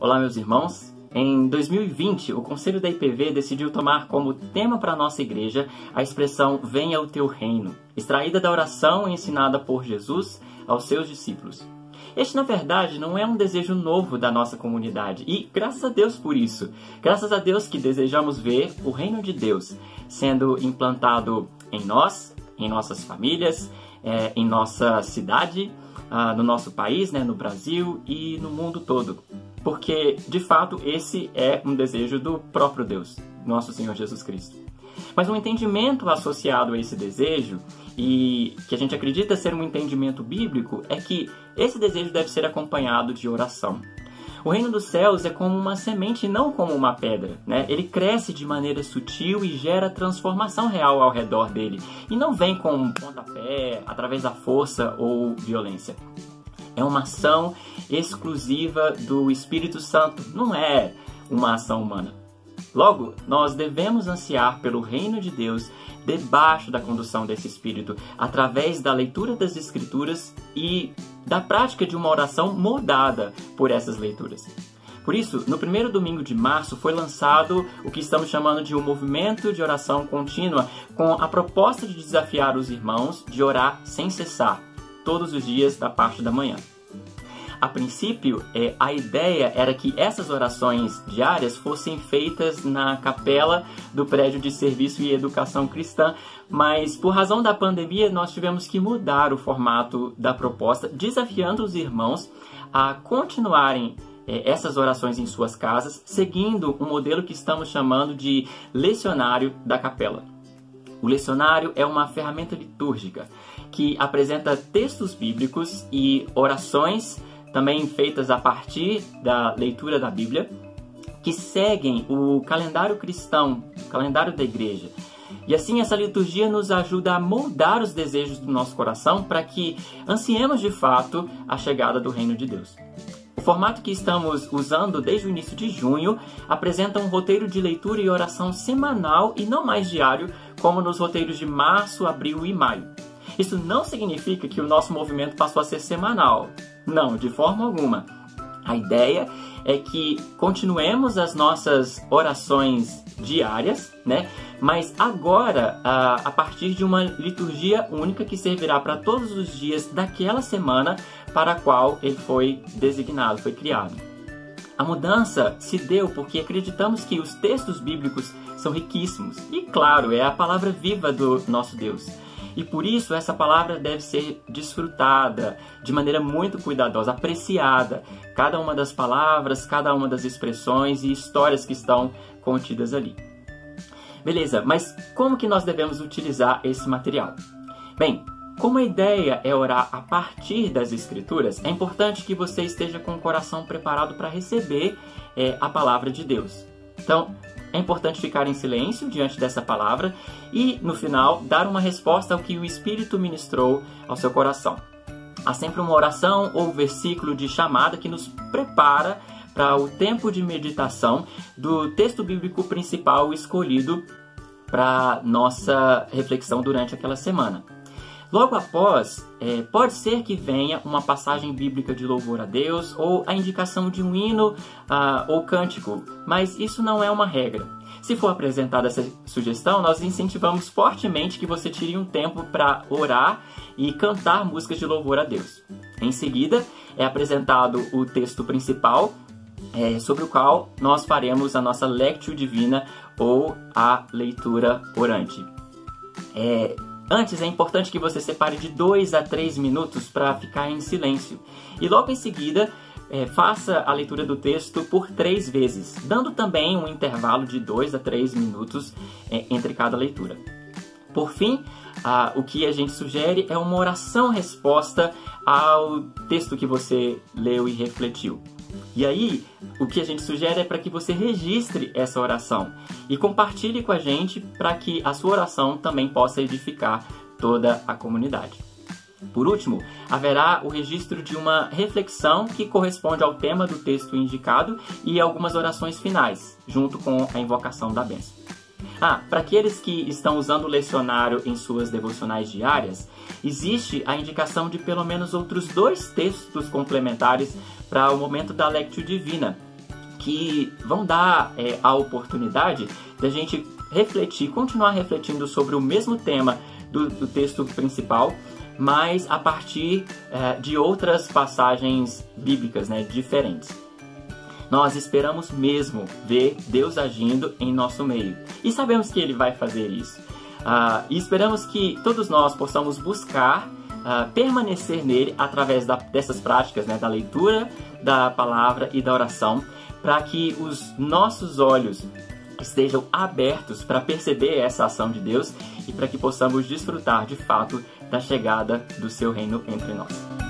Olá, meus irmãos. Em 2020, o Conselho da IPV decidiu tomar como tema para a nossa igreja a expressão "Venha o teu reino", extraída da oração ensinada por Jesus aos seus discípulos. Este, na verdade, não é um desejo novo da nossa comunidade e graças a Deus por isso. Graças a Deus que desejamos ver o reino de Deus sendo implantado em nós, em nossas famílias, em nossa cidade, no nosso país, no Brasil e no mundo todo. Porque, de fato, esse é um desejo do próprio Deus, nosso Senhor Jesus Cristo. Mas um entendimento associado a esse desejo, e que a gente acredita ser um entendimento bíblico, é que esse desejo deve ser acompanhado de oração. O reino dos céus é como uma semente e não como uma pedra, Ele cresce de maneira sutil e gera transformação real ao redor dele. E não vem com um pontapé, através da força ou violência. É uma ação exclusiva do Espírito Santo, não é uma ação humana. Logo, nós devemos ansiar pelo reino de Deus debaixo da condução desse Espírito, através da leitura das Escrituras e da prática de uma oração moldada por essas leituras. Por isso, no primeiro domingo de março foi lançado o que estamos chamando de um movimento de oração contínua, com a proposta de desafiar os irmãos de orar sem cessar, todos os dias da parte da manhã. A princípio, a ideia era que essas orações diárias fossem feitas na capela do prédio de serviço e educação cristã, mas por razão da pandemia nós tivemos que mudar o formato da proposta, desafiando os irmãos a continuarem essas orações em suas casas, seguindo um modelo que estamos chamando de lecionário da capela. O lecionário é uma ferramenta litúrgica que apresenta textos bíblicos e orações também feitas a partir da leitura da Bíblia, que seguem o calendário cristão, o calendário da igreja. E assim essa liturgia nos ajuda a moldar os desejos do nosso coração para que ansiemos de fato a chegada do reino de Deus. O formato que estamos usando desde o início de junho apresenta um roteiro de leitura e oração semanal e não mais diário, como nos roteiros de março, abril e maio. Isso não significa que o nosso movimento passou a ser semanal. Não, de forma alguma. A ideia é que continuemos as nossas orações diárias, Mas agora, a partir de uma liturgia única que servirá para todos os dias daquela semana para a qual ele foi designado, foi criado. A mudança se deu porque acreditamos que os textos bíblicos são riquíssimos. E claro, é a palavra viva do nosso Deus. E por isso essa palavra deve ser desfrutada de maneira muito cuidadosa, apreciada. Cada uma das palavras, cada uma das expressões e histórias que estão contidas ali. Beleza, mas como que nós devemos utilizar esse material? Bem, como a ideia é orar a partir das Escrituras, é importante que você esteja com o coração preparado para receber a palavra de Deus. Então, é importante ficar em silêncio diante dessa palavra e, no final, dar uma resposta ao que o Espírito ministrou ao seu coração. Há sempre uma oração ou versículo de chamada que nos prepara para o tempo de meditação do texto bíblico principal escolhido para nossa reflexão durante aquela semana. Logo após, pode ser que venha uma passagem bíblica de louvor a Deus ou a indicação de um hino ou cântico, mas isso não é uma regra. Se for apresentada essa sugestão, nós incentivamos fortemente que você tire um tempo para orar e cantar músicas de louvor a Deus. Em seguida, é apresentado o texto principal, sobre o qual nós faremos a nossa Lectio Divina ou a leitura orante. Antes, é importante que você separe de 2 a 3 minutos para ficar em silêncio. E logo em seguida, faça a leitura do texto por 3 vezes, dando também um intervalo de 2 a 3 minutos entre cada leitura. Por fim, o que a gente sugere é uma oração-resposta ao texto que você leu e refletiu. E aí, o que a gente sugere é para que você registre essa oração e compartilhe com a gente para que a sua oração também possa edificar toda a comunidade. Por último, haverá o registro de uma reflexão que corresponde ao tema do texto indicado e algumas orações finais, junto com a invocação da bênção. Para aqueles que estão usando o lecionário em suas devocionais diárias, existe a indicação de pelo menos outros 2 textos complementares para o momento da Lectio Divina. que vão dar a oportunidade da gente refletir, continuar refletindo sobre o mesmo tema do texto principal, mas a partir de outras passagens bíblicas, né, diferentes. Nós esperamos mesmo ver Deus agindo em nosso meio. E sabemos que Ele vai fazer isso. E esperamos que todos nós possamos buscar permanecer nele através dessas práticas, né, da leitura da palavra e da oração, para que os nossos olhos estejam abertos para perceber essa ação de Deus e para que possamos desfrutar de fato da chegada do seu reino entre nós.